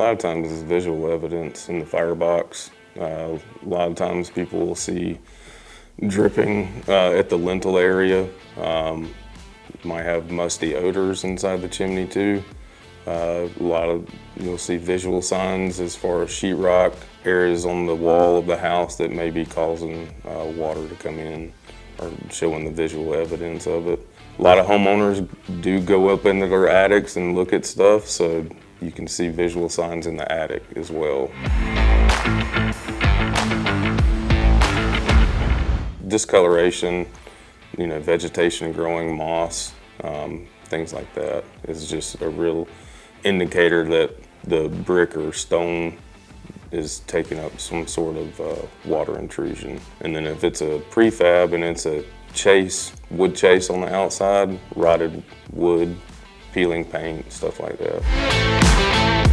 lot of times it's visual evidence in the firebox. A lot of times people will see dripping at the lintel area. Might have musty odors inside the chimney too. You'll see visual signs as far as sheetrock, areas on the wall of the house that may be causing water to come in or showing the visual evidence of it. A lot of homeowners do go up into their attics and look at stuff, so you can see visual signs in the attic as well. Discoloration, vegetation growing, moss, things like that is just a real indicator that the brick or stone is taking up some sort of water intrusion. And then if it's a prefab and it's a wood chase on the outside, rotted wood, peeling paint, stuff like that.